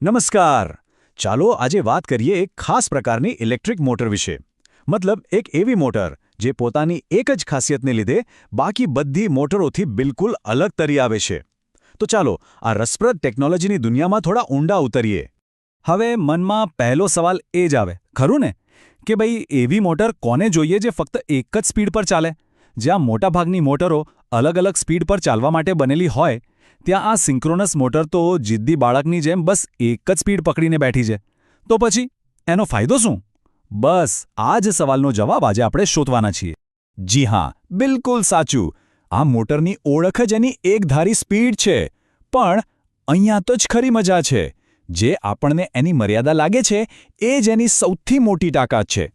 નમસ્કાર. ચાલો આજે વાત કરીએ એક ખાસ પ્રકારની ઇલેક્ટ્રિક મોટર વિશે. મતલબ એક એવી મોટર જે પોતાની એક જ ખાસિયતને લીધે બાકી બધી મોટરોથી બિલકુલ અલગ તરી આવે છે. તો ચાલો આ રસપ્રદ ટેકનોલોજીની દુનિયામાં થોડા ઊંડા ઉતરીએ. હવે મનમાં પહેલો સવાલ એ જ આવે, ખરું ને, કે ભાઈ એવી મોટર કોને જોઈએ જે ફક્ત એક જ સ્પીડ પર ચાલે? જ્યાં મોટાભાગની મોટરો અલગ અલગ સ્પીડ પર ચાલવા માટે બનેલી હોય, ત્યાં આ સિંક્રોનસ મોટર તો જિદ્દી બાળકની જેમ બસ એક જ સ્પીડ પકડીને બેઠી છે. તો પછી એનો ફાયદો શું? બસ આ જ સવાલનો જવાબ આજે આપણે શોધવાના છીએ. જી હા, બિલકુલ સાચું. આ મોટરની ઓળખ જ એની એકધારી સ્પીડ છે. પણ અહીંયા તો જ ખરી મજા છે. જે આપણને એની મર્યાદા લાગે છે એ જ એની સૌથી મોટી તાકાત છે.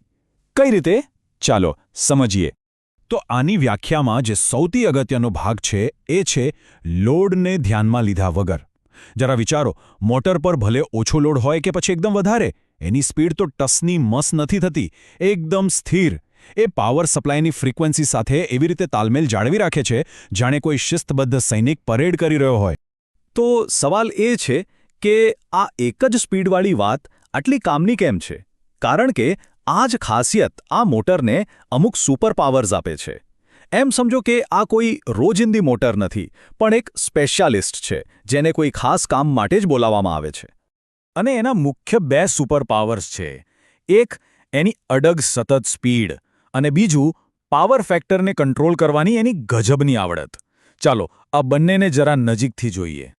કઈ રીતે? ચાલો સમજીએ. તો આની વ્યાખ્યામાં જે સૌથી અગત્યનો ભાગ છે એ છે લોડને ધ્યાનમાં લીધા વગર. જરા વિચારો, મોટર પર ભલે ઓછો લોડ હોય કે પછી એકદમ વધારે, એની સ્પીડ તો ટસની મસ નથી થતી, એકદમ સ્થિર. એ પાવર સપ્લાયની ફ્રીક્વન્સી સાથે એવી રીતે તાલમેલ જાળવી રાખે છે જાણે કોઈ શિસ્તબદ્ધ સૈનિક પરેડ કરી રહ્યો હોય. તો સવાલ એ છે કે આ એક જ સ્પીડવાળી વાત આટલી કામની કેમ છે? કારણ કે આ જ ખાસિયત આ મોટરને અમુક સુપર પાવર્સ આપે છે. એમ સમજો કે આ કોઈ રોજિંદી મોટર નથી, પણ એક સ્પેશિયાલિસ્ટ છે જેને કોઈ ખાસ કામ માટે જ બોલાવવામાં આવે છે. અને એના મુખ્ય બે સુપર પાવર્સ છે. એક એની અડગ સતત સ્પીડ, અને બીજું પાવર ફેક્ટરને કંટ્રોલ કરવાની એની ગજબની આવડત. ચાલો આ બંનેને જરા નજીકથી જોઈએ.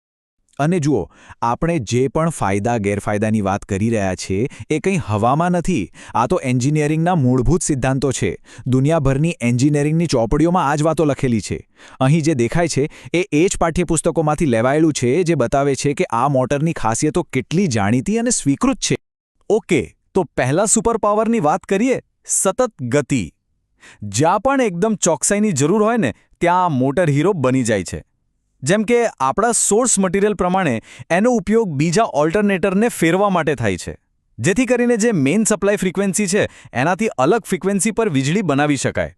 અને જુઓ, આપણે જે પણ ફાયદા ગેરફાયદાની વાત કરી રહ્યા છીએ એ કંઈ હવામાં નથી. આ તો એન્જિનિયરિંગના મૂળભૂત સિદ્ધાંતો છે. દુનિયાભરની એન્જિનિયરિંગની ચોપડીઓમાં આ જ વાતો લખેલી છે. અહીં જે દેખાય છે એ જ પાઠ્યપુસ્તકોમાંથી લેવાયેલું છે, જે બતાવે છે કે આ મોટરની ખાસિયતો કેટલી જાણીતી અને સ્વીકૃત છે. ઓકે, તો પહેલા સુપર પાવરની વાત કરીએ, સતત ગતિ. જ્યાં પણ એકદમ ચોકસાઈની જરૂર હોય ને, ત્યાં આ મોટર હીરો બની જાય છે. જેમ કે આપણા સોર્સ મટીરિયલ પ્રમાણે એનો ઉપયોગ બીજા ઓલ્ટરનેટરને ફેરવા માટે થાય છે, જેથી કરીને જે મેઇન સપ્લાય ફ્રીક્વન્સી છે એનાથી અલગ ફ્રીક્વન્સી પર વીજળી બનાવી શકાય.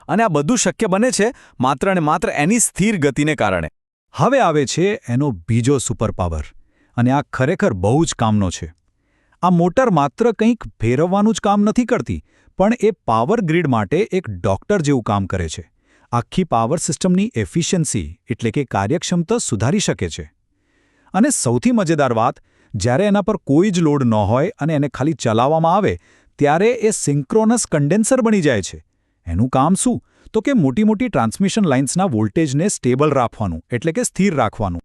અને આ બધું શક્ય બને છે માત્ર ને માત્ર એની સ્થિર ગતિને કારણે. હવે આવે છે એનો બીજો સુપર પાવર, અને આ ખરેખર બહુ જ કામનો છે. આ મોટર માત્ર કંઈક ફેરવવાનું જ કામ નથી કરતી, પણ એ પાવર ગ્રીડ માટે એક ડોક્ટર જેવું કામ કરે છે. આખી પાવર સિસ્ટમની એફિશિયન્સી એટલે કે કાર્યક્ષમતા સુધારી શકે છે. અને સૌથી મજેદાર વાત, જ્યારે એના પર કોઈ જ લોડ ન હોય અને એને ખાલી ચલાવવામાં આવે ત્યારે એ સિંક્રોનસ કન્ડેન્સર બની જાય છે. એનું કામ શું? તો કે મોટી મોટી ટ્રાન્સમિશન લાઇન્સના વોલ્ટેજને સ્ટેબલ રાખવાનું, એટલે કે સ્થિર રાખવાનું.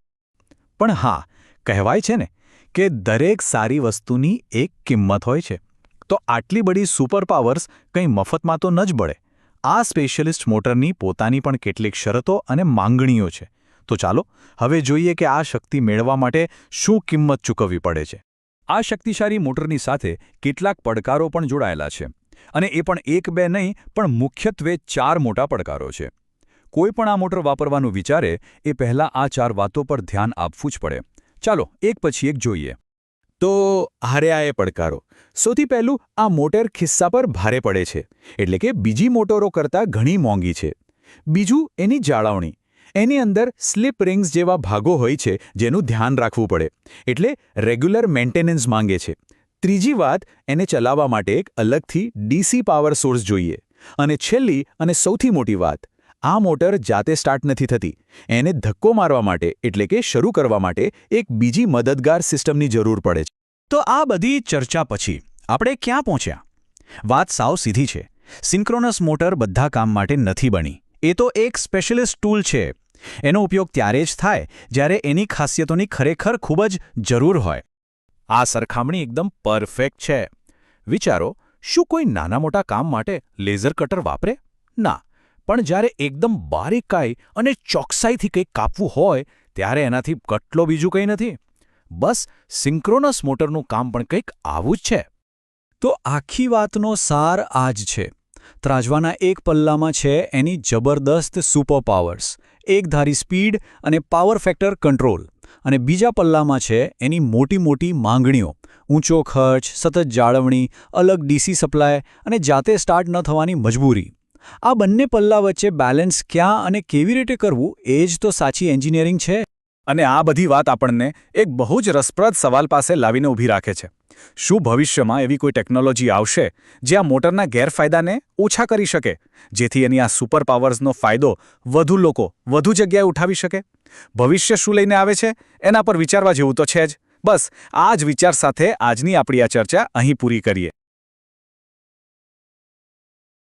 પણ હા, કહેવાય છે ને કે દરેક સારી વસ્તુની એક કિંમત હોય છે. તો આટલી બધી સુપર પાવર્સ કંઈ મફતમાં તો ન જ મળે. આ સ્પેશિયલિસ્ટ મોટરની પોતાની પણ કેટલીક શરતો અને માંગણીઓ છે. તો ચાલો હવે જોઈએ કે આ શક્તિ મેળવવા માટે શું કિંમત ચૂકવવી પડે છે. આ શક્તિશાળી મોટરની સાથે કેટલાક પડકારો પણ જોડાયેલા છે. અને એ પણ એક બે નહીં, પણ મુખ્યત્વે 4 મોટા પડકારો છે. કોઈ પણ આ મોટર વાપરવાનું વિચારે એ પહેલાં આ 4 વાતો પર ધ્યાન આપવું જ પડે. ચાલો એક પછી એક જોઈએ. તો હાર્યા એ પડકારો. સૌથી પહેલું, આ મોટર ખિસ્સા પર ભારે પડે છે, એટલે કે બીજી મોટરો કરતાં ઘણી મોંઘી છે. બીજું, એની જાળવણી. એની અંદર સ્લિપ રિંગ્સ જેવા ભાગો હોય છે જેનું ધ્યાન રાખવું પડે, એટલે રેગ્યુલર મેન્ટેનન્સ માંગે છે. ત્રીજી વાત, એને ચલાવવા માટે એક અલગથી ડીસી પાવર સોર્સ જોઈએ. અને છેલ્લી અને સૌથી મોટી વાત, આ મોટર જાતે સ્ટાર્ટ નથી થતી. એને ધક્કો મારવા માટે એટલે કે શરૂ કરવા માટે એક બીજી મદદગાર સિસ્ટમની જરૂર પડે છે. તો આ બધી ચર્ચા પછી આપણે ક્યાં પહોંચ્યા? વાત સાવ સીધી છે. સિંક્રોનસ મોટર બધા કામ માટે નથી બની. એ તો એક સ્પેશિયલિસ્ટ ટૂલ છે. એનો ઉપયોગ ત્યારે જ થાય જ્યારે એની ખાસિયતોની ખરેખર ખૂબ જ જરૂર હોય. આ સરખામણી એકદમ પરફેક્ટ છે. વિચારો, શું કોઈ નાના મોટા કામ માટે લેઝર કટર વાપરે? ના. પણ જ્યારે એકદમ બારીકાઈ અને ચોકસાઈથી કંઈક કાપવું હોય ત્યારે એનાથી કટલો બીજું કંઈ નથી. બસ સિંક્રોનસ મોટરનું કામ પણ કંઈક આવું જ છે. તો આખી વાતનો સાર આ જ છે. ત્રાજવાના એક પલ્લામાં છે એની જબરદસ્ત સુપર પાવર્સ, એકધારી સ્પીડ અને પાવર ફેક્ટર કંટ્રોલ, અને બીજા પલ્લામાં છે એની મોટી મોટી માંગણીઓ, ઊંચો ખર્ચ, સતત જાળવણી, અલગ ડીસી સપ્લાય અને જાતે સ્ટાર્ટ ન થવાની મજબૂરી. આ બંને પલ્લા વચ્ચે બેલેન્સ ક્યાં અને કેવી રીતે કરવું એ જ તો સાચી એન્જિનિયરિંગ છે. અને આ બધી વાત આપણને એક બહુ જ રસપ્રદ સવાલ પાસે લાવીને ઊભી રાખે છે. શું ભવિષ્યમાં એવી કોઈ ટેકનોલોજી આવશે જે આ મોટરના ગેરફાયદાને ઓછા કરી શકે, જેથી એની આ સુપર પાવર્સનો ફાયદો વધુ લોકો વધુ જગ્યાએ ઉઠાવી શકે? ભવિષ્ય શું લઈને આવે છે એના પર વિચારવા જેવું તો છે જ. બસ આ જ વિચાર સાથે આજની આપણી આ ચર્ચા અહીં પૂરી કરીએ.